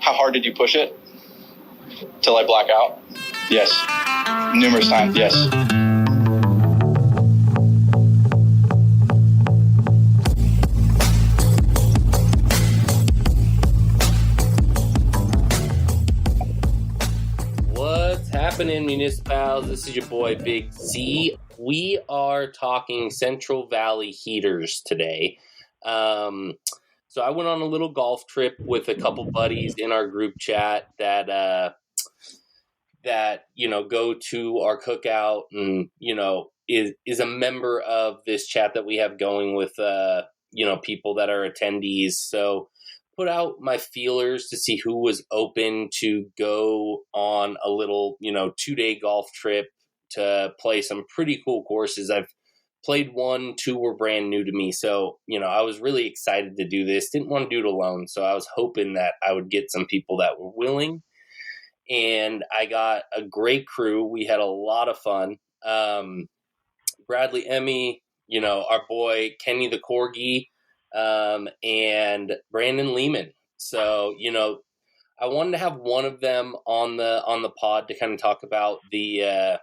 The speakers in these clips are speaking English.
How hard did you push it? Till I black out? Yes. Numerous times, yes. What's happening, Municipals? This is your boy, Big Z. We are talking Central Valley heaters today. So I went on a little golf trip with a couple buddies in our group chat that go to our cookout and is a member of this chat that we have going with people that are attendees. So put out my feelers to see who was open to go on a little 2-day golf trip to play some pretty cool courses. I've played 1, 2 were brand new to me. So, I was really excited to do this. Didn't want to do it alone. So I was hoping that I would get some people that were willing. And I got a great crew. We had a lot of fun. Bradley Emmy, our boy Kenny the Corgi, and Brandon Lehman. So, I wanted to have one of them on the pod to kind of talk about the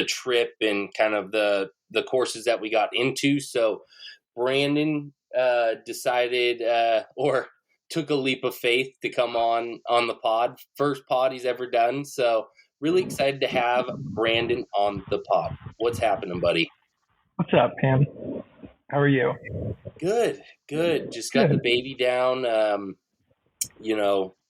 trip and kind of the courses that we got into. So Brandon decided or took a leap of faith to come on the pod. First pod he's ever done. So really excited to have Brandon on the pod. What's happening, buddy? What's up, man? How are you? Good. Just got the baby down.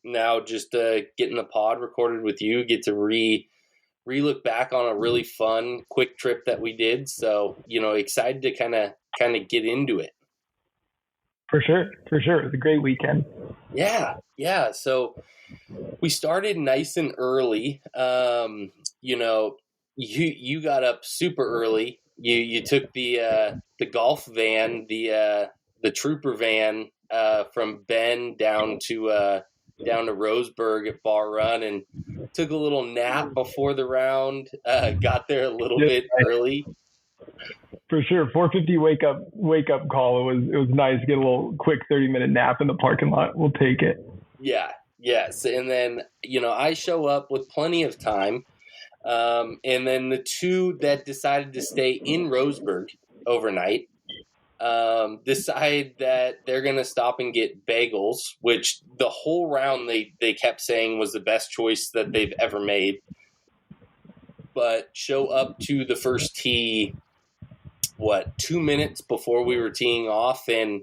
Now just getting the pod recorded with you, get to re-look back on a really fun, quick trip that we did. So, excited to kind of get into it. For sure. It was a great weekend. Yeah. So we started nice and early. You got up super early. You took the golf van, the trooper van, from Bend down to Roseburg at Bar Run, and took a little nap before the round. Got there a little bit early. For sure, 4:50 wake up call. It was nice to get a little quick 30-minute nap in the parking lot. We'll take it. Yeah, yes, and then I show up with plenty of time, and then the two that decided to stay in Roseburg overnight decide that they're going to stop and get bagels, which the whole round they kept saying was the best choice that they've ever made. But show up to the first tee, 2 minutes before we were teeing off, and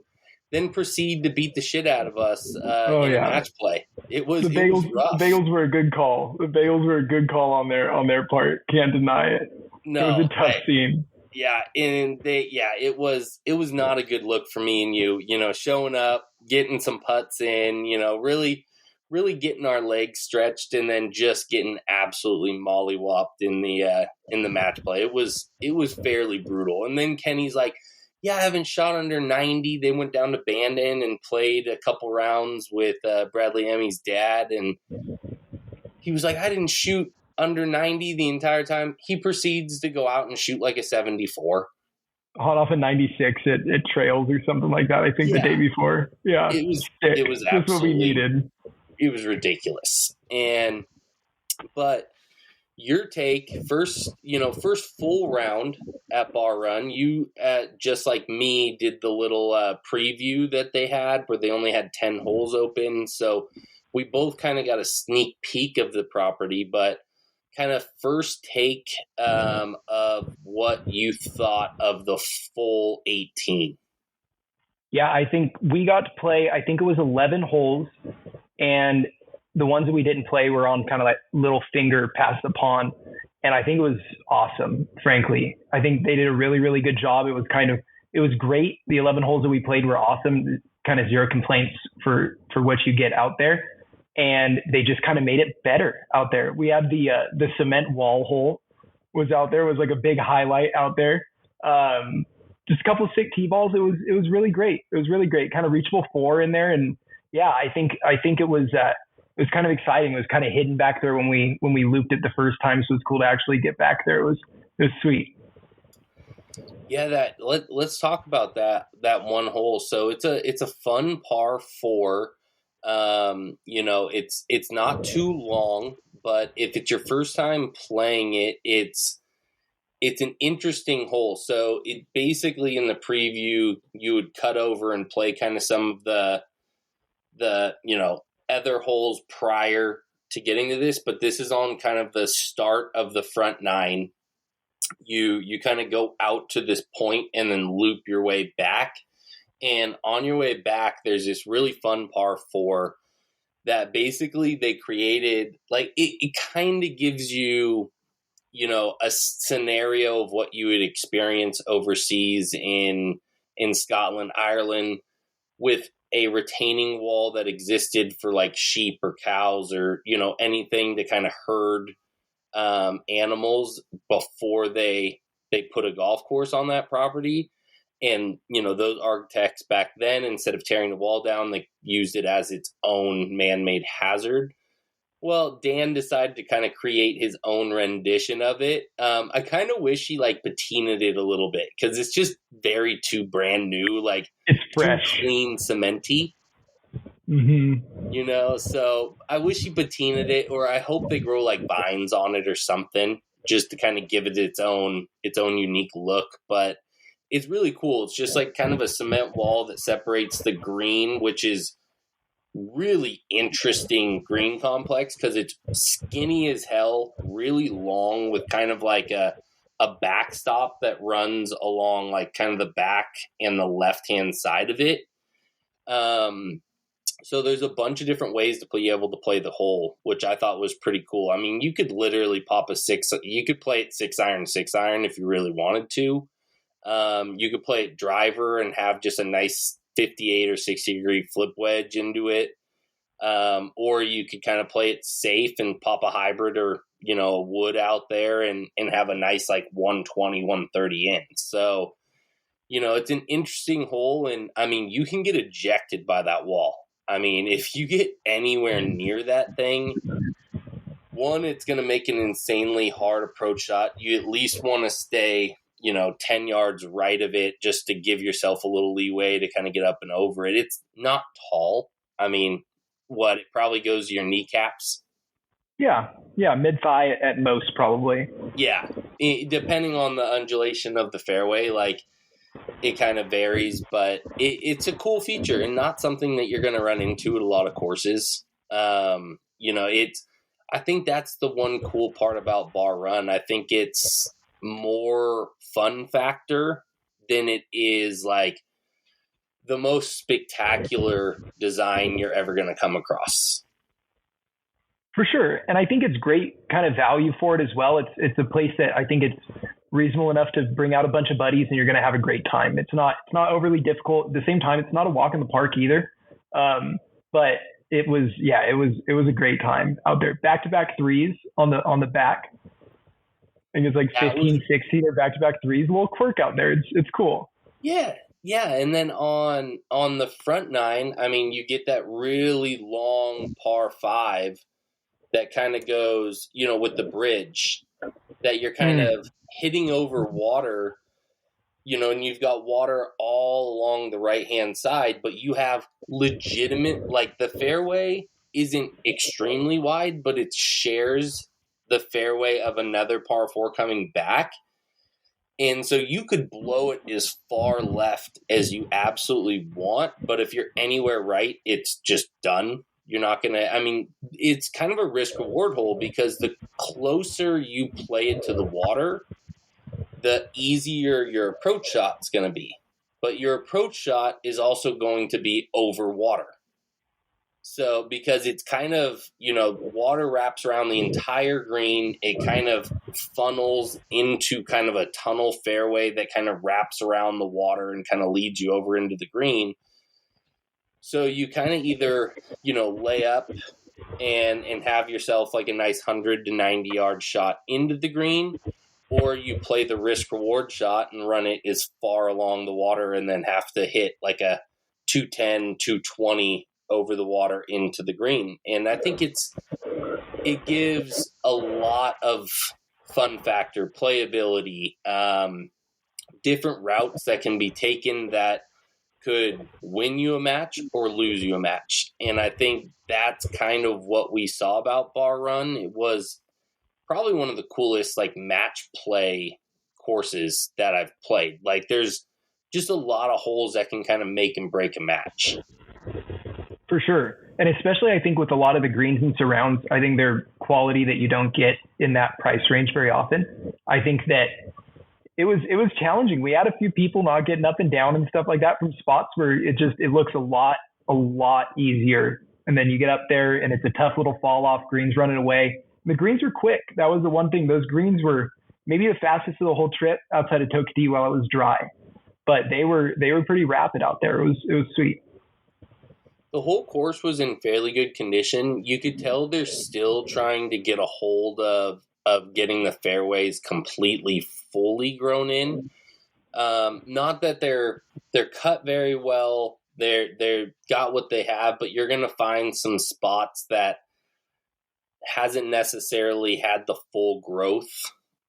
then proceed to beat the shit out of us in match play. It was rough. The bagels were a good call. The bagels were a good call on their part. Can't deny it. No, it was a tough scene. Yeah, and it was not a good look for me and you. Showing up, getting some putts in, really getting our legs stretched, and then just getting absolutely mollywopped in the match play. It was fairly brutal. And then Kenny's like, "Yeah, I haven't shot under 90." They went down to Bandon and played a couple rounds with Bradley Emmy's dad, and he was like, "I didn't shoot under 90 the entire time." He proceeds to go out and shoot like a 74. Hot off a 96 at Trails or something like that, I think, the day before. Yeah. It was absolutely, that's what we needed. It was ridiculous. But your take, first full round at Bar Run, you, just like me, did the little preview that they had where they only had 10 holes open. So we both kind of got a sneak peek of the property, but kind of first take of what you thought of the full 18. Yeah, I think we got to play, I think it was 11 holes, and the ones that we didn't play were on kind of like little finger past the pond. And I think it was awesome, frankly. I think they did a really, really good job. It was great. The 11 holes that we played were awesome, kind of zero complaints for what you get out there. And they just kind of made it better out there. We had the cement wall hole was out there, was like a big highlight out there. Just a couple of sick tee balls. It was really great. It was really great. Kind of reachable 4 in there. And yeah, I think it was kind of exciting. It was kind of hidden back there when we looped it the first time. So it was cool to actually get back there. It was sweet. Yeah, let's talk about that one hole. So it's a fun par 4. It's not too long, but if it's your first time playing it, it's an interesting hole. So it basically, in the preview, you would cut over and play kind of some of the other holes prior to getting to this, but this is on kind of the start of the front nine. You kind of go out to this point and then loop your way back. And on your way back, there's this really fun par 4 that basically they created. Like, it kind of gives you, a scenario of what you would experience overseas in Scotland, Ireland, with a retaining wall that existed for like sheep or cows or, anything to kind of herd animals before they put a golf course on that property. And, those architects back then, instead of tearing the wall down, they used it as its own man-made hazard. Well, Dan decided to kind of create his own rendition of it. I kind of wish he patinaed it a little bit, because it's just very too brand new, it's fresh, too clean, cementy. Mm-hmm. So I wish he patinaed it, or I hope they grow vines on it or something, just to kind of give it its own unique look. But it's really cool. It's just kind of a cement wall that separates the green, which is really interesting green complex, because it's skinny as hell, really long, with kind of a backstop that runs along kind of the back and the left hand side of it. So there's a bunch of different ways to be able to play the hole, which I thought was pretty cool. I mean, you could literally pop you could play it 6-iron if you really wanted to. You could play it driver and have just a nice 58 or 60 degree flip wedge into it. Or you could kind of play it safe and pop a hybrid or, a wood out there and have a nice 120, 130 in. So, it's an interesting hole. And I mean, you can get ejected by that wall. I mean, if you get anywhere near that thing, one, it's going to make an insanely hard approach shot. You at least want to stay 10 yards right of it, just to give yourself a little leeway to kind of get up and over it. It's not tall. I mean, it probably goes to your kneecaps. Yeah, mid-thigh at most, probably. Yeah, depending on the undulation of the fairway, it kind of varies, but it's a cool feature and not something that you're going to run into at a lot of courses. I think that's the one cool part about Bar Run. I think it's more fun factor than it is the most spectacular design you're ever going to come across. For sure. And I think it's great kind of value for it as well. It's a place that I think it's reasonable enough to bring out a bunch of buddies and you're going to have a great time. It's not overly difficult. At the same time, it's not a walk in the park either. But it was a great time out there. Back-to-back threes on the back. I think it's 15, 16 or back-to-back threes. A little quirk out there. It's cool. Yeah. Yeah. And then on the front nine, I mean, you get that really long par 5 that kind of goes, with the bridge, that you're kind of hitting over water, and you've got water all along the right-hand side, but you have legitimate, the fairway isn't extremely wide, but it shares the fairway of another par 4 coming back. And so you could blow it as far left as you absolutely want, but if you're anywhere right, it's just done. You're not going to, it's kind of a risk reward hole, because the closer you play it to the water, the easier your approach shot's going to be. But your approach shot is also going to be over water. So, because it's kind of, water wraps around the entire green, it kind of funnels into kind of a tunnel fairway that kind of wraps around the water and kind of leads you over into the green. So you kind of either, lay up and have yourself a nice 100 to 90 yard shot into the green, or you play the risk reward shot and run it as far along the water and then have to hit a 210, 220 over the water into the green. And I think it gives a lot of fun factor, playability, different routes that can be taken that could win you a match or lose you a match. And I think that's kind of what we saw about Bar Run. It was probably one of the coolest like match play courses that I've played. Like there's just a lot of holes that can kind of make and break a match. For sure. And especially I think with a lot of the greens and surrounds, I think they're quality that you don't get in that price range very often. I think that it was challenging. We had a few people not getting up and down and stuff like that from spots where it looks a lot easier. And then you get up there and it's a tough little fall off, greens running away. The greens were quick. That was the one thing. Those greens were maybe the fastest of the whole trip outside of Tokiti while it was dry. But they were pretty rapid out there. It was sweet. The whole course was in fairly good condition. You could tell they're still trying to get a hold of getting the fairways completely fully grown in. Not that they're cut very well. They're got what they have, but you're going to find some spots that hasn't necessarily had the full growth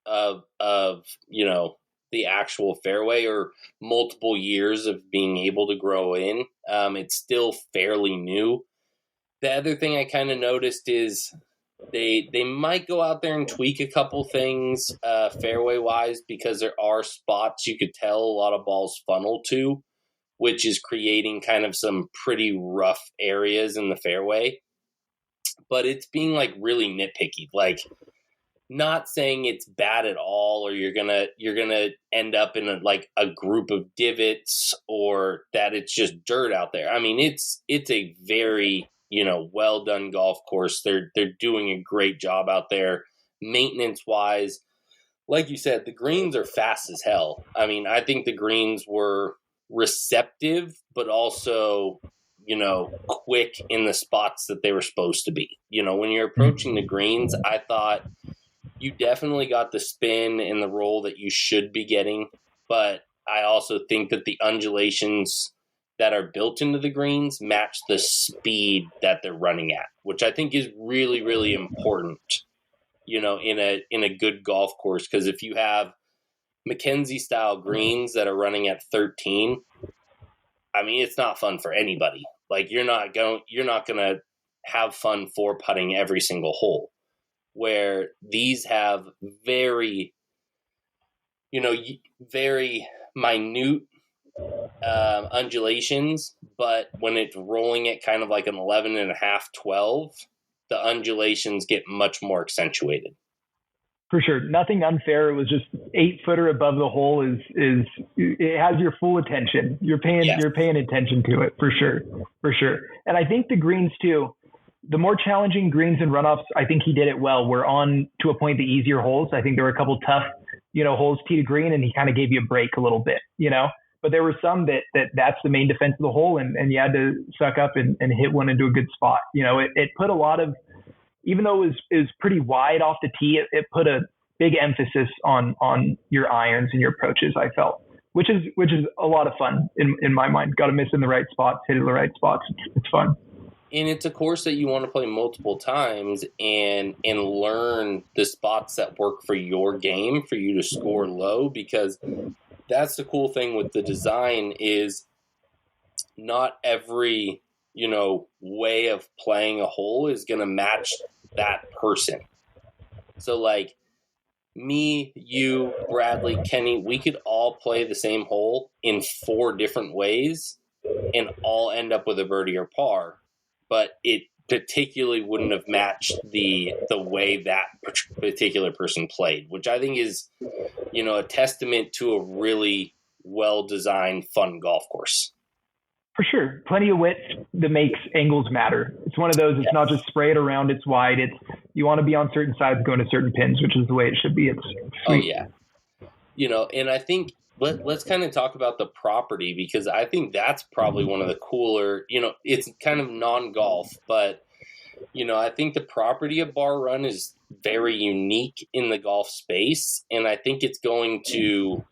of the actual fairway or multiple years of being able to grow in. It's still fairly new. The other thing I kind of noticed is they might go out there and tweak a couple things fairway wise, because there are spots you could tell a lot of balls funnel to, which is creating kind of some pretty rough areas in the fairway. But it's being like really nitpicky, like not saying it's bad at all, or you're gonna end up in a group of divots, or that it's just dirt out there. I mean, it's a very well done golf course. They're doing a great job out there, maintenance wise. Like you said, the greens are fast as hell. I mean, I think the greens were receptive, but also quick in the spots that they were supposed to be. When you're approaching the greens, I thought you definitely got the spin and the roll that you should be getting, but I also think that the undulations that are built into the greens match the speed that they're running at, which I think is really, really important, in a good golf course. Because if you have Mackenzie style greens that are running at 13, I mean, it's not fun for anybody. Like you're not going to have fun for putting every single hole, where these have very, very minute undulations, but when it's rolling at kind of like an 11.5, 12, the undulations get much more accentuated. For sure. Nothing unfair. It was just 8-footer above the hole is it has your full attention. You're paying attention to it for sure. And I think the greens too, the more challenging greens and runoffs, I think he did it well. We're on to a point the easier holes. I think there were a couple tough, holes tee to green, and he kind of gave you a break a little bit, But there were some that's the main defense of the hole, and you had to suck up and hit one into a good spot. It put a lot of, even though it was pretty wide off the tee, it put a big emphasis on your irons and your approaches, I felt, which is a lot of fun in my mind. Got to miss in the right spots, hit in the right spots. It's fun. And it's a course that you want to play multiple times and learn the spots that work for your game for you to score low, because that's the cool thing with the design is not every, way of playing a hole is going to match that person. So like me, you, Bradley, Kenny, we could all play the same hole in 4 different ways and all end up with a birdie or par, but it particularly wouldn't have matched the way that particular person played, which I think is, a testament to a really well-designed, fun golf course. For sure. Plenty of width that makes angles matter. It's one of those, it's not just spray it around, it's wide. It's, you want to be on certain sides going to certain pins, which is the way it should be. It's sweet. Oh, yeah. And I think let's kind of talk about the property, because I think that's probably one of the cooler, it's kind of non-golf, but, I think the property of Bar Run is very unique in the golf space. And I think it's going to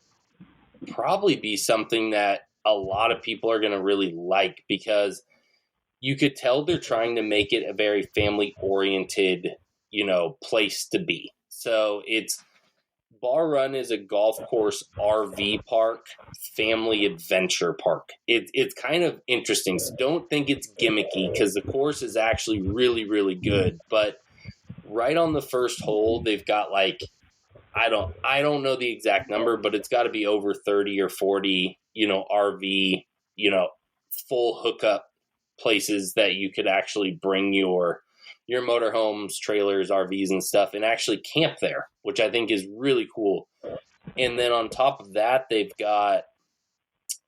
probably be something that a lot of people are going to really like, because you could tell they're trying to make it a very family oriented, place to be. So it's Bar Run is a golf course RV park, family adventure park. It's kind of interesting. So don't think it's gimmicky because the course is actually really, really good. But right on the first hole, they've got like, I don't know the exact number, but it's got to be over 30 or 40, RV, full hookup places that you could actually bring your motorhomes, trailers, RVs and stuff and actually camp there, which I think is really cool. And then on top of that, they've got,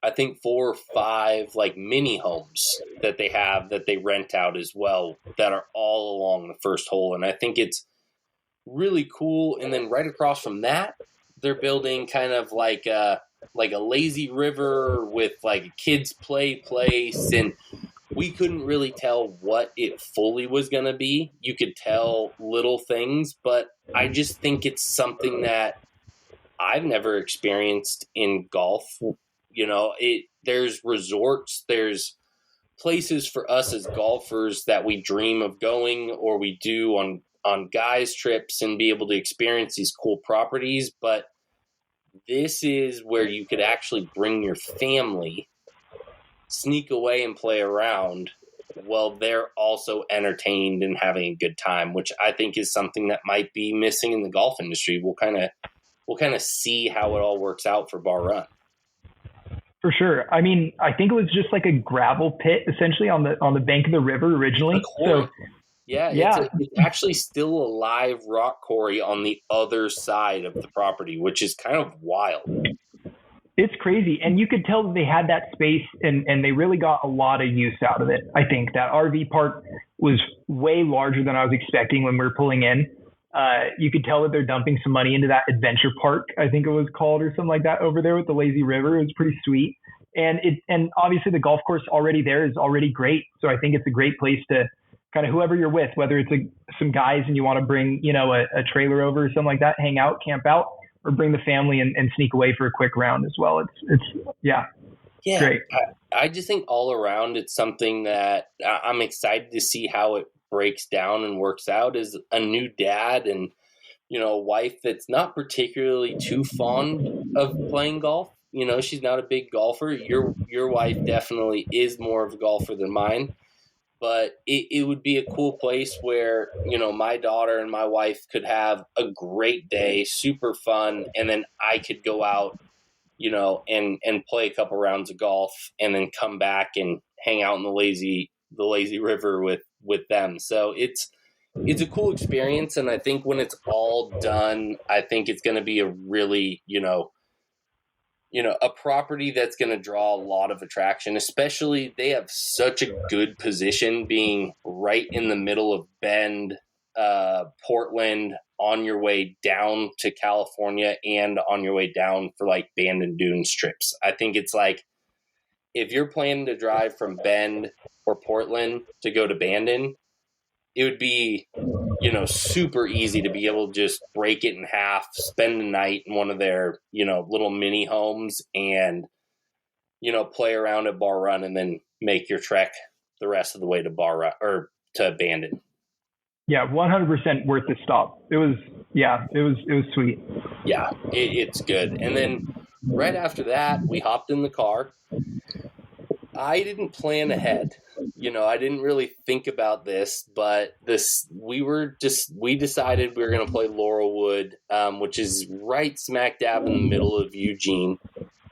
I think 4 or 5 like mini homes that they have that they rent out as well that are all along the first hole. And I think it's really cool. And then right across from that, they're building kind of like a lazy river with like a kids play place. And we couldn't really tell what it fully was going to be. You could tell little things, but I just think it's something that I've never experienced in golf. There's resorts, there's places for us as golfers that we dream of going or we do on guys trips and be able to experience these cool properties. But this is where you could actually bring your family, sneak away and play around while they're also entertained and having a good time, which I think is something that might be missing in the golf industry. We'll kind of see how it all works out for Bar Run. For sure. I mean, I think it was just like a gravel pit essentially on the bank of the river originally. So yeah. It's actually still a live rock quarry on the other side of the property, which is kind of wild. It's crazy. And you could tell that they had that space and they really got a lot of use out of it. I think that RV park was way larger than I was expecting when we were pulling in. You could tell that they're dumping some money into that adventure park, I think it was called, or something like that over there with the lazy river. It was pretty sweet. And obviously the golf course already there is already great. So I think it's a great place to kind of whoever you're with, whether it's some guys and you want to bring, a trailer over or something like that, hang out, camp out, or bring the family and sneak away for a quick round as well. It's great. I just think all around it's something that I'm excited to see how it breaks down and works out. As a new dad and a wife that's not particularly too fond of playing golf. She's not a big golfer. Your wife definitely is more of a golfer than mine, but it would be a cool place where my daughter and my wife could have a great day, super fun, and then I could go out and play a couple rounds of golf and then come back and hang out in the lazy river with them. So it's a cool experience. And I think when it's all done, I think it's going to be a really, a property that's going to draw a lot of attraction, especially they have such a good position being right in the middle of Bend, Portland, on your way down to California and on your way down for like Bandon Dunes trips. I think it's like, if you're planning to drive from Bend or Portland to go to Bandon, it would be, super easy to be able to just break it in half, spend the night in one of their, little mini homes and, play around at Bar Run and then make your trek the rest of the way to Bar Run or to Bandon. Yeah, 100% worth the stop. It was sweet. Yeah, it's good. And then right after that, we hopped in the car. I didn't plan ahead. I didn't really think about this, but we decided we were going to play Laurelwood, which is right smack dab in the middle of Eugene.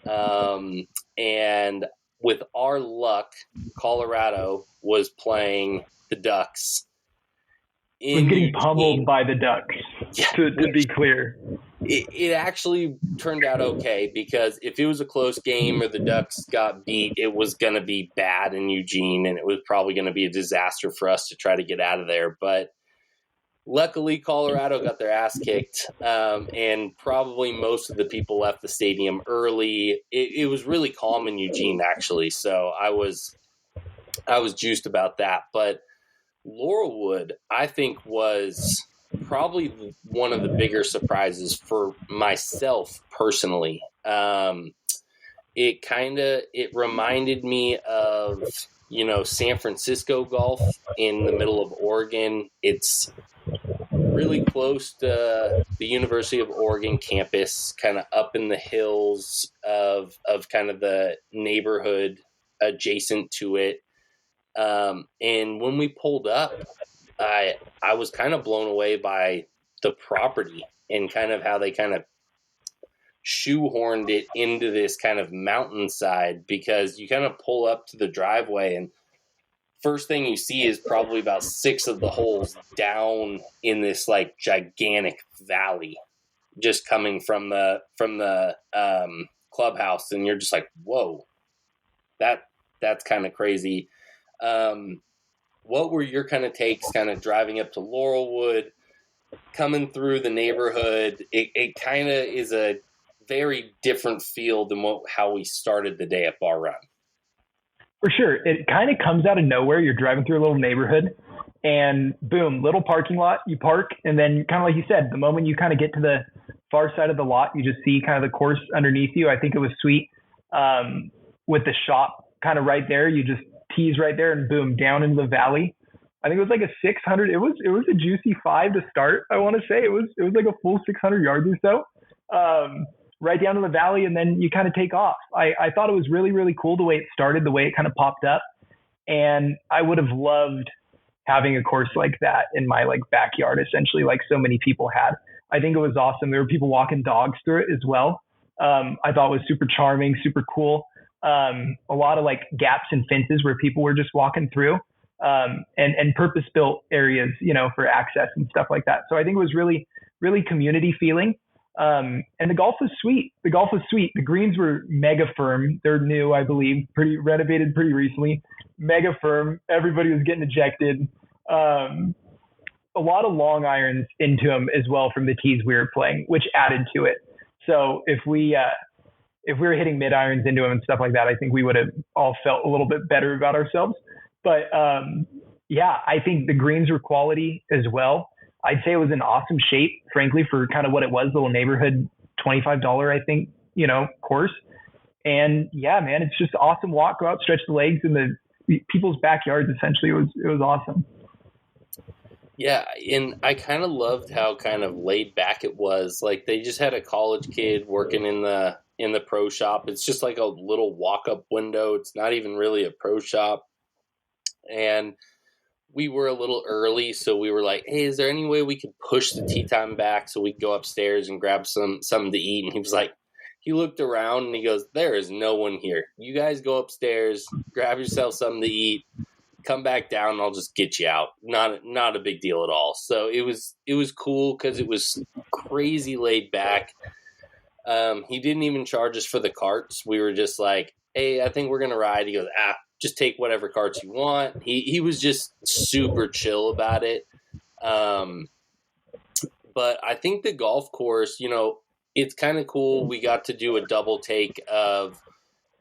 And with our luck, Colorado was playing the Ducks. Was getting pummeled by the Ducks, to be clear. It actually turned out okay, because if it was a close game or the Ducks got beat, it was going to be bad in Eugene, and it was probably going to be a disaster for us to try to get out of there. But luckily, Colorado got their ass kicked, and probably most of the people left the stadium early. It was really calm in Eugene, actually, so I was juiced about that. But Laurelwood, I think, was probably one of the bigger surprises for myself personally. It reminded me of, San Francisco golf in the middle of Oregon. It's really close to the University of Oregon campus, kind of up in the hills of kind of the neighborhood adjacent to it. And when we pulled up, I was kind of blown away by the property and kind of how they kind of shoehorned it into this kind of mountainside, because you kind of pull up to the driveway and first thing you see is probably about 6 of the holes down in this like gigantic valley just coming from the clubhouse, and you're just like, whoa, that's kind of crazy. What were your kind of takes kind of driving up to Laurelwood, coming through the neighborhood? It kind of is a very different feel than how we started the day at Bar Run. For sure. It kind of comes out of nowhere. You're driving through a little neighborhood and boom, little parking lot, you park. And then kind of like you said, the moment you kind of get to the far side of the lot, you just see kind of the course underneath you. I think it was sweet. With the shop kind of right there, you just tease right there and boom, down into the valley. I think it was like a 600. It was a juicy 5 to start. I want to say it was like a full 600 yards or so. Right down to the valley, and then you kind of take off. I thought it was really, really cool the way it started, the way it kind of popped up. And I would have loved having a course like that in my like backyard, essentially, like so many people had. I think it was awesome. There were people walking dogs through it as well. I thought it was super charming, super cool. A lot of like gaps and fences where people were just walking through, and purpose-built areas, you know, for access and stuff like that. So I think it was really, really community feeling. And the golf was sweet. The greens were mega firm. They're new, I believe, renovated pretty recently. Mega firm. Everybody was getting ejected. A lot of long irons into them as well from the tees we were playing, which added to it. So if we were hitting mid irons into them and stuff like that, I think we would have all felt a little bit better about ourselves. But yeah, I think the greens were quality as well. I'd say it was in awesome shape, frankly, for kind of what it was, little neighborhood $25, I think, you know, course. And yeah, man, it's just an awesome walk. Go out, stretch the legs in the people's backyards. Essentially, it was awesome. Yeah, and I kind of loved how kind of laid back it was. Like they just had a college kid working in the pro shop. It's just like a little walk-up window. It's not even really a pro shop. And we were a little early, so we were like, hey, is there any way we could push the tee time back so we could go upstairs and grab something to eat? And he was like, he looked around and he goes, there is no one here. You guys go upstairs, grab yourself something to eat, come back down, and I'll just get you out. Not a big deal at all. So it was cool because it was crazy laid back. He didn't even charge us for the carts. We were just like, hey, I think we're going to ride. He goes, just take whatever carts you want. He was just super chill about it. But I think the golf course, you know, it's kind of cool. We got to do a double take of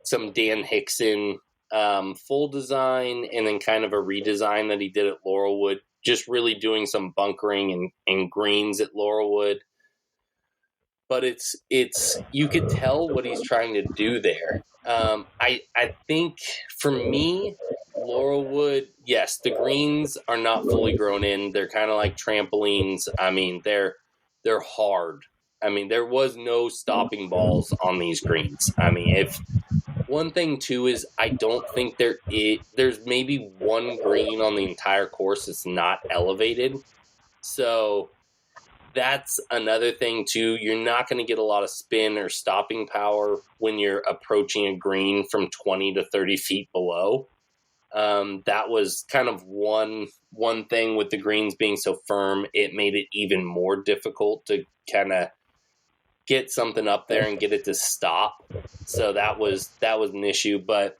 some Dan Hickson full design and then kind of a redesign that he did at Laurelwood, just really doing some bunkering and greens at Laurelwood. But it's you could tell what he's trying to do there. I think for me, Laurelwood, yes, the greens are not fully grown in. They're kind of like trampolines. I mean, they're hard. I mean, there was no stopping balls on these greens. I mean, if one thing too is I don't think there's maybe one green on the entire course that's not elevated. So that's another thing too. You're not going to get a lot of spin or stopping power when you're approaching a green from 20 to 30 feet below. That was kind of one thing with the greens being so firm. It made it even more difficult to kind of get something up there and get it to stop. So that was an issue. But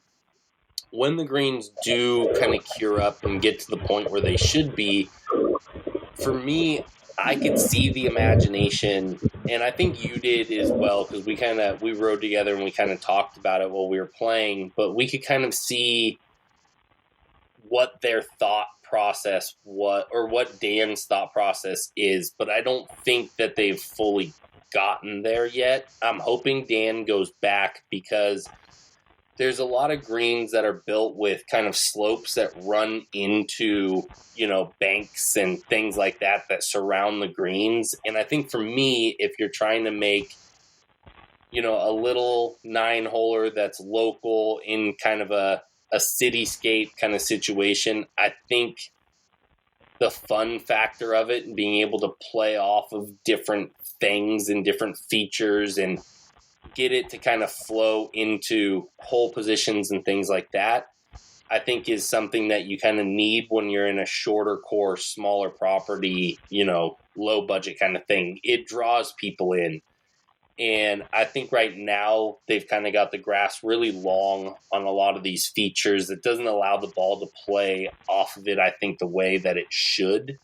when the greens do kind of cure up and get to the point where they should be, for me, I could see the imagination, and I think you did as well, because we rode together and we kind of talked about it while we were playing, but we could kind of see what their thought process what Dan's thought process is, but I don't think that they've fully gotten there yet. I'm hoping Dan goes back, because there's a lot of greens that are built with kind of slopes that run into, banks and things like that surround the greens. And I think for me, if you're trying to make, a little 9-holer that's local in kind of a cityscape kind of situation, I think the fun factor of it and being able to play off of different things and different features and get it to kind of flow into hole positions and things like that, I think is something that you kind of need when you're in a shorter course, smaller property, low budget kind of thing. It draws people in. And I think right now they've kind of got the grass really long on a lot of these features. It doesn't allow the ball to play off of it, I think, the way that it should.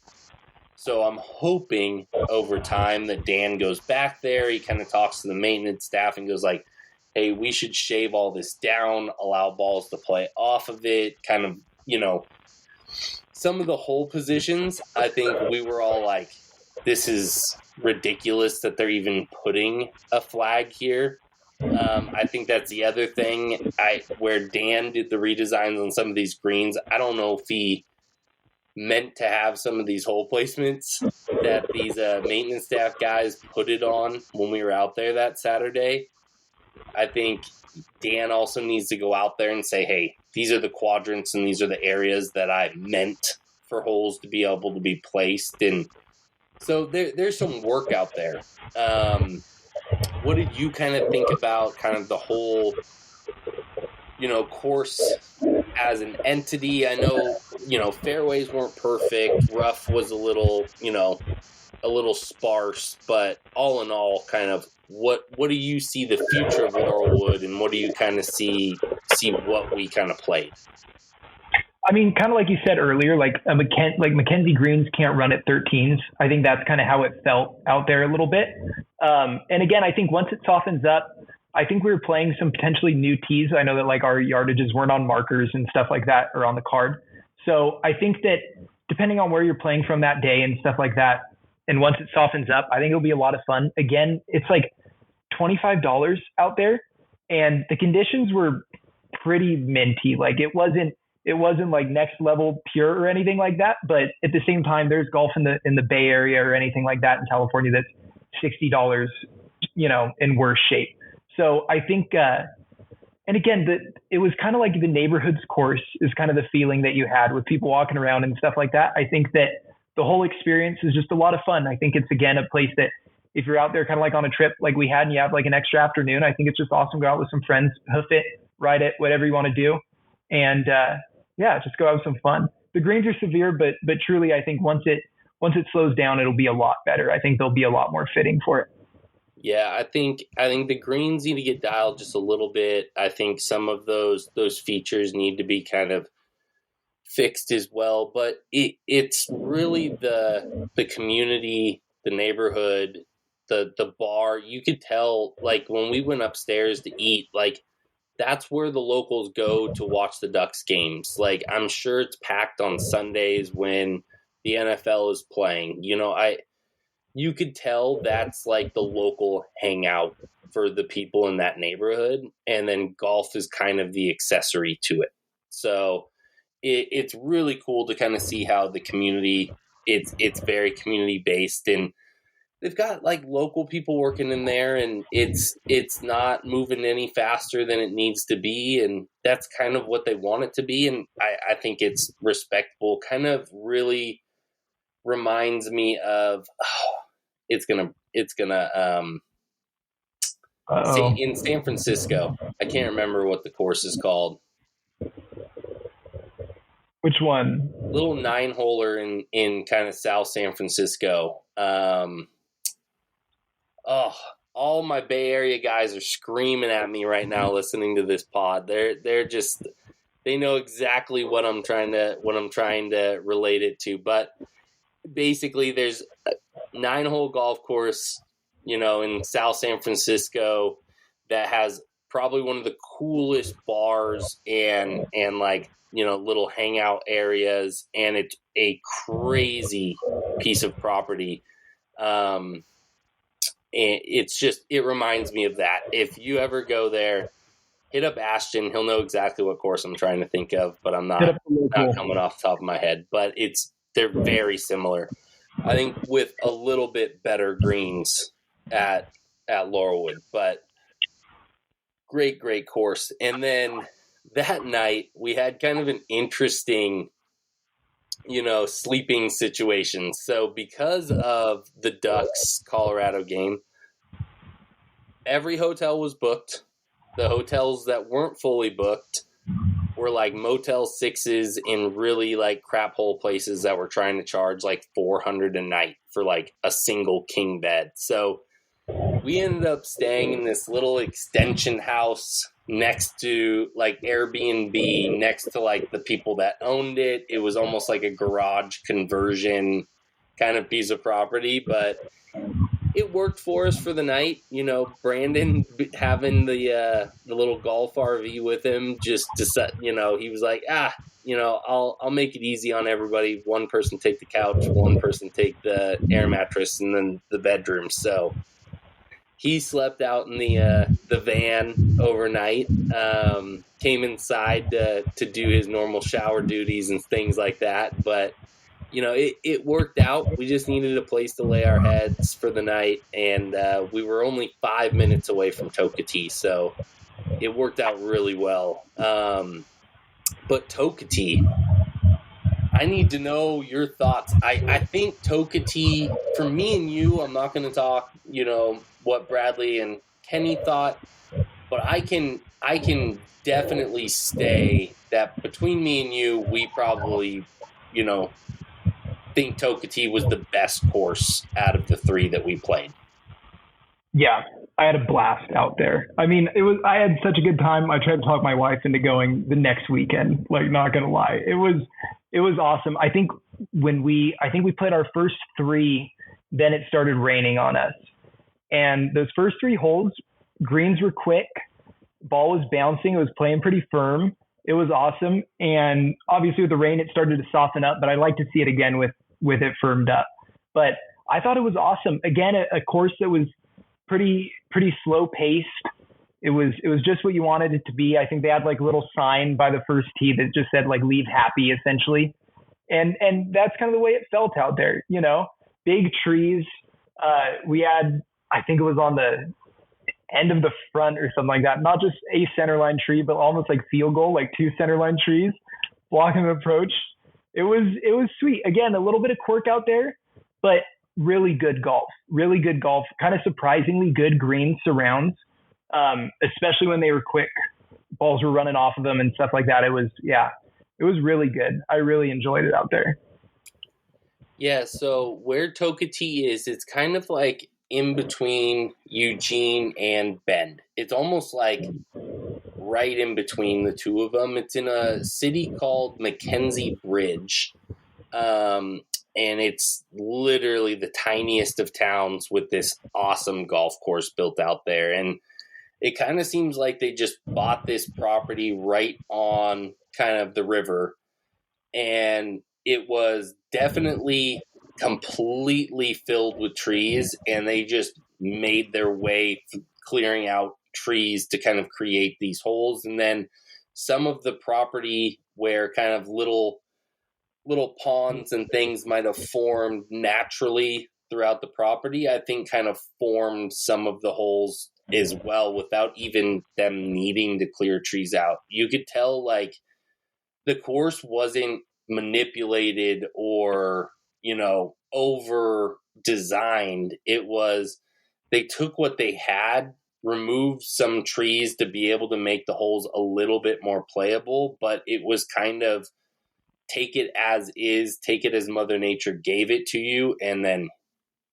So I'm hoping over time that Dan goes back there. He kind of talks to the maintenance staff and goes like, hey, we should shave all this down, allow balls to play off of it. Kind of, some of the hole positions, I think we were all like, this is ridiculous that they're even putting a flag here. I think that's the other thing. Where Dan did the redesigns on some of these greens, I don't know if he meant to have some of these hole placements that these maintenance staff guys put it on when we were out there that Saturday. I think Dan also needs to go out there and say, hey, these are the quadrants and these are the areas that I meant for holes to be able to be placed. And so there's some work out there. What did you kind of think about kind of the whole, course as an entity? I know, fairways weren't perfect. Rough was a little sparse, but all in all, kind of what do you see the future of Laurelwood, and what do you kind of see what we kind of played? I mean, kind of like you said earlier, like Mackenzie greens can't run at 13s. I think that's kind of how it felt out there a little bit. And again, I think once it softens up, I think we were playing some potentially new tees. I know that like our yardages weren't on markers and stuff like that or on the card. So I think that depending on where you're playing from that day and stuff like that, and once it softens up, I think it'll be a lot of fun. Again, it's like $25 out there, and the conditions were pretty minty. Like it wasn't like next level pure or anything like that. But at the same time, there's golf in the Bay Area or anything like that in California that's $60, in worse shape. So I think, and again, it was kind of like the neighborhoods course is kind of the feeling that you had with people walking around and stuff like that. I think that the whole experience is just a lot of fun. I think it's, again, a place that if you're out there kind of like on a trip like we had and you have like an extra afternoon, I think it's just awesome. Go out with some friends, hoof it, ride it, whatever you want to do. And just go have some fun. The greens are severe, but truly, I think once it slows down, it'll be a lot better. I think there'll be a lot more fitting for it. Yeah, I think the greens need to get dialed just a little bit. I think some of those features need to be kind of fixed as well. But it's really the community, the neighborhood, the bar. You could tell, like when we went upstairs to eat, like that's where the locals go to watch the Ducks games. Like I'm sure it's packed on Sundays when the NFL is playing. You could tell that's like the local hangout for the people in that neighborhood. And then golf is kind of the accessory to it. So it's really cool to kind of see how the community, it's very community based, and they've got like local people working in there, and it's not moving any faster than it needs to be. And that's kind of what they want it to be. And I think it's respectable, kind of really reminds me of, it's gonna in San Francisco. I can't remember what the course is called. Which one? Little 9-holer in kind of South San Francisco. All my Bay Area guys are screaming at me right now listening to this pod. They're just, they know exactly what I'm trying to relate it to. But basically there's a 9-hole golf course, in South San Francisco that has probably one of the coolest bars and like, little hangout areas, and it's a crazy piece of property. And it reminds me of that. If you ever go there, hit up Ashton. He'll know exactly what course I'm trying to think of, but I'm not coming off the top of my head. But they're very similar. I think with a little bit better greens at Laurelwood, but great course. And then that night we had kind of an interesting, sleeping situation. So because of the Ducks Colorado game, every hotel was booked. The hotels that weren't fully booked were like Motel 6s in really like crap hole places that were trying to charge like $400 a night for like a single king bed. So we ended up staying in this little extension house next to like Airbnb, next to like the people that owned it. It was almost like a garage conversion kind of piece of property, but it worked for us for the night. Brandon having the little golf RV with him just to set, he was like, I'll make it easy on everybody. One person take the couch, one person take the air mattress, and then the bedroom. So he slept out in the van overnight, came inside to do his normal shower duties and things like that. But, it worked out. We just needed a place to lay our heads for the night. And we were only 5 minutes away from Tokatee, so it worked out really well. But Tokatee, I need to know your thoughts. I think Tokatee, for me and you, I'm not going to talk, what Bradley and Kenny thought, but I can definitely say that between me and you, we probably, think Tokatee was the best course out of the three that we played. Yeah, I had a blast out there. I mean, I had such a good time. I tried to talk my wife into going the next weekend, like, not going to lie. It was awesome. I think we played our first three, then it started raining on us. And those first 3 holes, greens were quick, ball was bouncing, it was playing pretty firm. It was awesome. And obviously with the rain, it started to soften up, but I'd like to see it again with it firmed up. But I thought it was awesome. Again, a course that was pretty slow paced. It was just what you wanted it to be. I think they had like a little sign by the first tee that just said like leave happy essentially. And that's kind of the way it felt out there, big trees. We had, I think it was on the end of the front or something like that, not just a centerline tree, but almost like field goal, like 2 centerline trees blocking the approach. It was sweet. Again, a little bit of quirk out there, but really good golf, kind of surprisingly good green surrounds, especially when they were quick. Balls were running off of them and stuff like that. It was really good. I really enjoyed it out there. Yeah, so where Tokatee is, it's kind of like in between Eugene and Bend. It's almost like right in between the two of them. It's in a city called Mackenzie Bridge. And it's literally the tiniest of towns with this awesome golf course built out there. And it kind of seems like they just bought this property right on kind of the river. And it was definitely completely filled with trees, and they just made their way clearing out trees to kind of create these holes. And then some of the property where kind of little ponds and things might have formed naturally throughout the property, I think kind of formed some of the holes as well without even them needing to clear trees out. You could tell like the course wasn't manipulated or, over designed. It was, they took what they had, removed some trees to be able to make the holes a little bit more playable, but it was kind of take it as is, take it as Mother Nature gave it to you, and then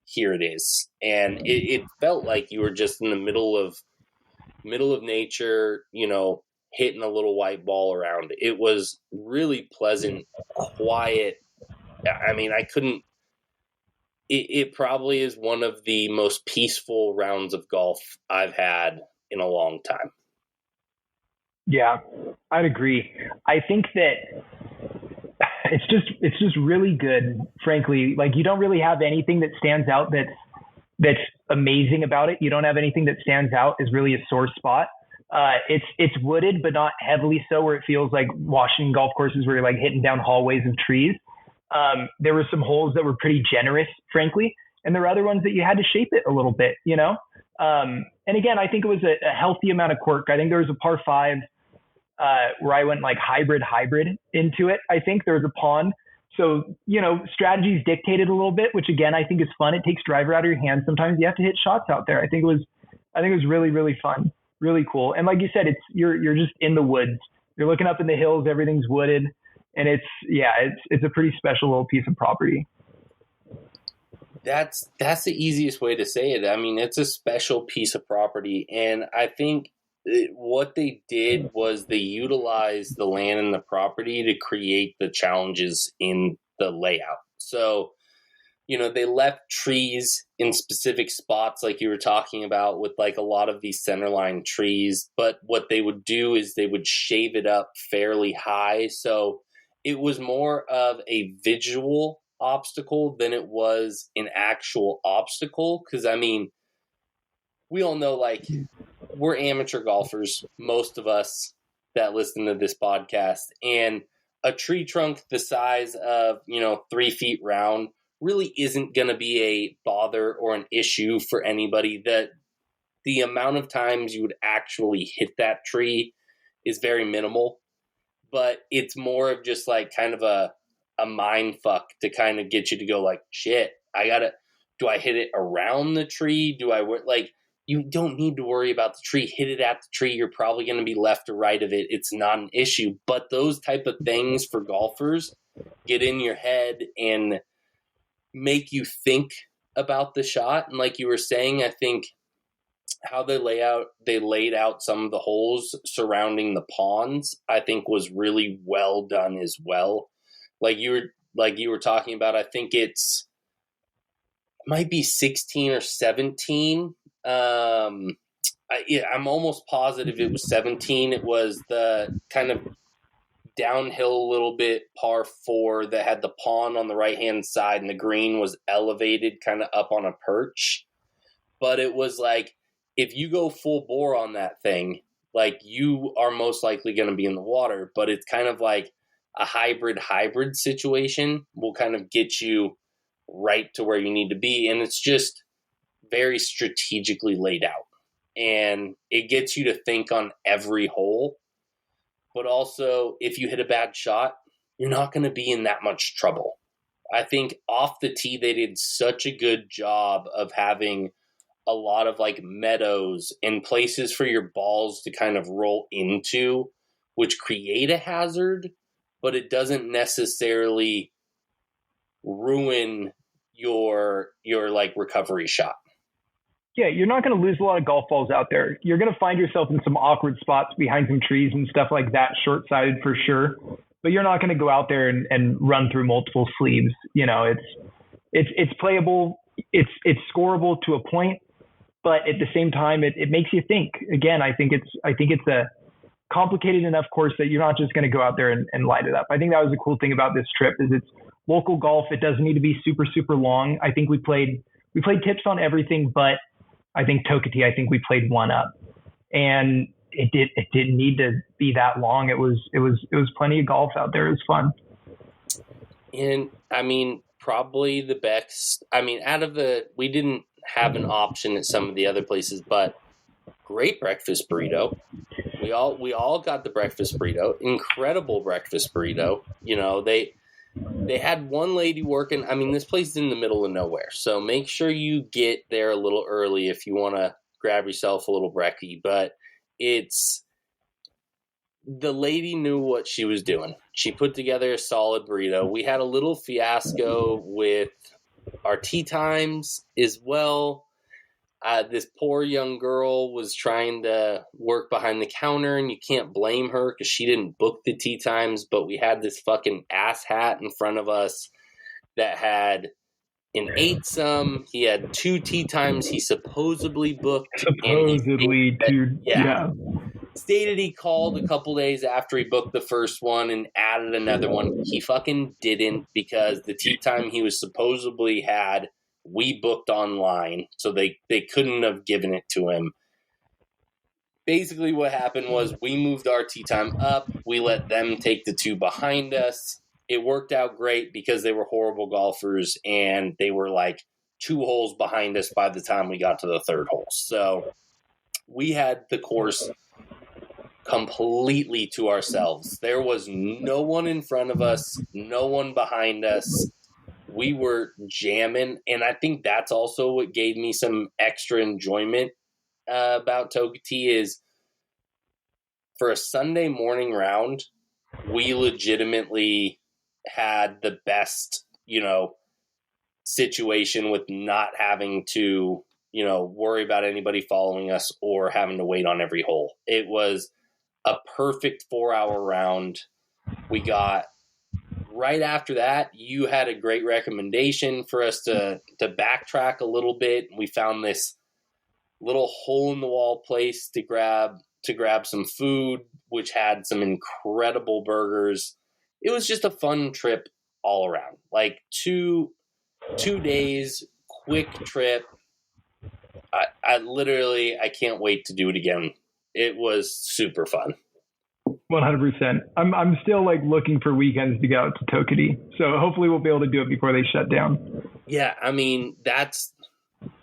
here it is. And it felt like you were just in the middle of nature, hitting a little white ball around. It was really pleasant, quiet. I mean, it probably is one of the most peaceful rounds of golf I've had in a long time. Yeah, I'd agree. I think that it's just really good, frankly. Like, you don't really have anything that stands out that's amazing about it. You don't have anything that stands out as really a sore spot. It's wooded, but not heavily so, where it feels like Washington golf courses where you're like hitting down hallways of trees. There were some holes that were pretty generous, frankly, and there were other ones that you had to shape it a little bit, you know? And again, I think it was a healthy amount of quirk. I think there was a par 5 where I went like hybrid into it. I think there was a pond. So, you know, strategies dictated a little bit, which again, I think is fun. It takes driver out of your hands. Sometimes you have to hit shots out there. I think it was really, really fun, really cool. And like you said, you're just in the woods. You're looking up in the hills, everything's wooded. And it's a pretty special little piece of property. That's the easiest way to say it. I mean, it's a special piece of property. And I think what they did was they utilized the land and the property to create the challenges in the layout. So, you know, they left trees in specific spots like you were talking about with like a lot of these centerline trees. But what they would do is they would shave it up fairly high. So it was more of a visual obstacle than it was an actual obstacle. Because, I mean, we all know, like, we're amateur golfers, most of us that listen to this podcast, and a tree trunk the size of, 3 feet round really isn't going to be a bother or an issue for anybody. That the amount of times you would actually hit that tree is very minimal, but it's more of just like kind of a mind fuck to kind of get you to go like, shit, do I hit it around the tree? You don't need to worry about the tree. Hit it at the tree. You're probably going to be left or right of it. It's not an issue. But those type of things for golfers get in your head and make you think about the shot. And like you were saying, I think how they laid out some of the holes surrounding the ponds, I think was really well done as well. Like you were talking about, I think might be 16 or 17. I'm almost positive it was 17. It was the kind of downhill a little bit par 4 that had the pond on the right hand side and the green was elevated kind of up on a perch. But it was like, if you go full bore on that thing, like, you are most likely going to be in the water. But it's kind of like a hybrid situation will kind of get you right to where you need to be. And it's just very strategically laid out. And it gets you to think on every hole. But also, if you hit a bad shot, you're not going to be in that much trouble. I think off the tee, they did such a good job of having a lot of like meadows and places for your balls to kind of roll into, which create a hazard, but it doesn't necessarily ruin your like recovery shot. Yeah, you're not going to lose a lot of golf balls out there. You're going to find yourself in some awkward spots behind some trees and stuff like that, short-sighted for sure. But you're not going to go out there and run through multiple sleeves. You know, it's playable. It's scoreable to a point, but at the same time, it makes you think. Again, I think it's a complicated enough course that you're not just going to go out there and light it up. I think that was the cool thing about this trip is it's local golf. It doesn't need to be super, super long. I think we played tips on everything, but I think Tokati, I think we played one up, and it didn't need to be that long. It was plenty of golf out there. It was fun. And I mean, probably the best. I mean, we didn't have an option at some of the other places, but great breakfast burrito. We all got the breakfast burrito. Incredible breakfast burrito. You know, they had one lady working. I mean, this place is in the middle of nowhere, so make sure you get there a little early if you want to grab yourself a little brekkie. But the lady knew what she was doing. She put together a solid burrito. We had a little fiasco with our tea times as well. This poor young girl was trying to work behind the counter, and you can't blame her because she didn't book the tea times, but we had this fucking asshat in front of us that had an 8-some. He had 2 tea times he supposedly booked. Supposedly, dude. Yeah. Stated he called a couple days after he booked the first one and added another one. He fucking didn't, because the tea time he was supposedly had, we booked online, so they couldn't have given it to him. basically what happened was we moved our tee time up. We let them take the 2 behind us. It worked out great because they were horrible golfers, and they were like 2 holes behind us by the time we got to the 3rd hole. So we had the course completely to ourselves. There was no one in front of us, no one behind us. We were jamming, and I think that's also what gave me some extra enjoyment about Tokatee is for a Sunday morning round, we legitimately had the best, situation with not having to, worry about anybody following us or having to wait on every hole. It was a perfect 4-hour round. We got right after that, you had a great recommendation for us to backtrack a little bit. We found this little hole in the wall place to grab some food, which had some incredible burgers. It was just a fun trip all around. Like 2 days, quick trip. I can't wait to do it again. It was super fun. 100%. I'm still like looking for weekends to go out to Tokatee. So hopefully we'll be able to do it before they shut down. Yeah, I mean, that's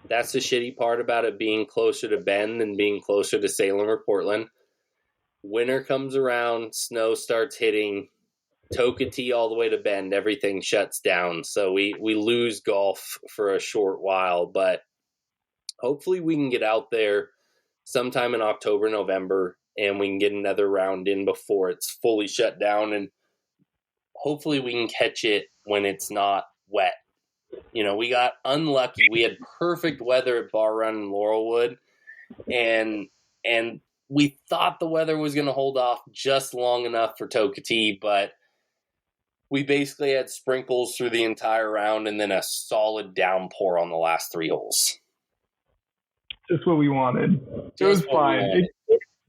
the shitty part about it being closer to Bend than being closer to Salem or Portland. Winter comes around, snow starts hitting, Tokatee all the way to Bend, everything shuts down. So we lose golf for a short while, but hopefully we can get out there sometime in October, November, and we can get another round in before it's fully shut down, and hopefully we can catch it when it's not wet. We got unlucky. We had perfect weather at Bar Run in Laurelwood, and we thought the weather was going to hold off just long enough for Tokatee, but we basically had sprinkles through the entire round and then a solid downpour on the last 3 holes. Just what we wanted. It was fine.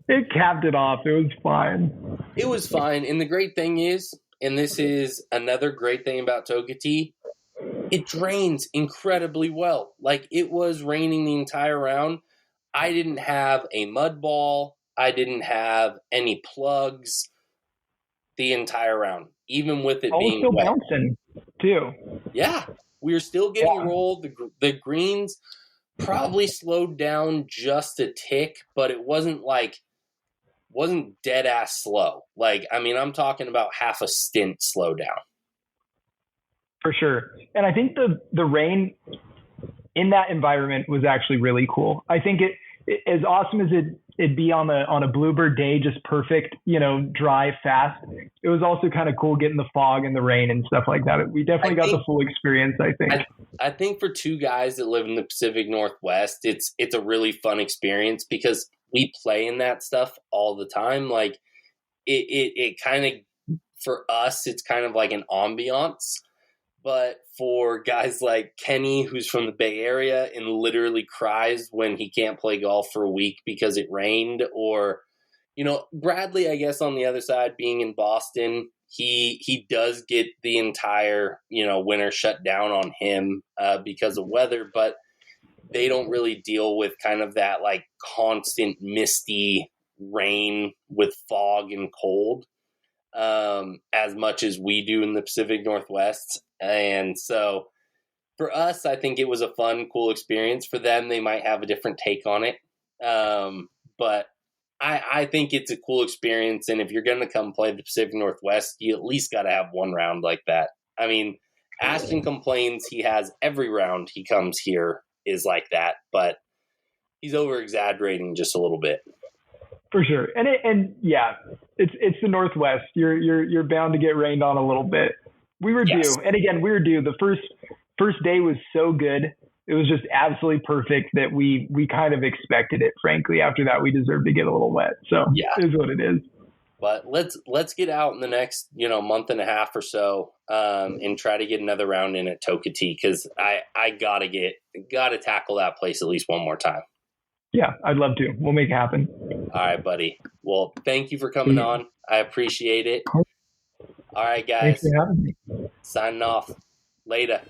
It capped it off. It was fine. It was fine. And the great thing is, and this is another great thing about Tokatee, it drains incredibly well. Like, it was raining the entire round. I didn't have a mud ball. I didn't have any plugs the entire round, even with it being still wet. Bouncing too. Yeah, we were still getting rolled. The greens probably slowed down just a tick, but it wasn't dead ass slow. Like, I mean, I'm talking about half a stint slow down. For sure. And I think the rain in that environment was actually really cool. I think it as awesome as it'd be on a bluebird day, just perfect, dry, fast. It was also kind of cool getting the fog and the rain and stuff like that. We definitely got the full experience, I think. I think for 2 guys that live in the Pacific Northwest, it's a really fun experience because we play in that stuff all the time. Like it kind of, for us, it's kind of like an ambiance. But for guys like Kenny, who's from the Bay Area and literally cries when he can't play golf for a week because it rained, or, Bradley, I guess on the other side, being in Boston, he does get the entire, winter shut down on him because of weather, but they don't really deal with kind of that like constant misty rain with fog and cold as much as we do in the Pacific Northwest. And so for us, I think it was a fun, cool experience. For them, they might have a different take on it. But I think it's a cool experience. And if you're going to come play the Pacific Northwest, you at least got to have one round like that. I mean, Ashton complains he has every round he comes here is like that, but he's over exaggerating just a little bit. For sure. And it's the Northwest. You're bound to get rained on a little bit. We were due. And again, we were due. The first day was so good. It was just absolutely perfect that we kind of expected it, frankly. After that, we deserved to get a little wet. So it is what it is. But let's get out in the next, month and a half or so and try to get another round in at Tokatee, because I gotta tackle that place at least one more time. Yeah, I'd love to. We'll make it happen. All right, buddy. Well, thank you for coming on. I appreciate it. All right, guys. Thanks for having me. Signing off. Later.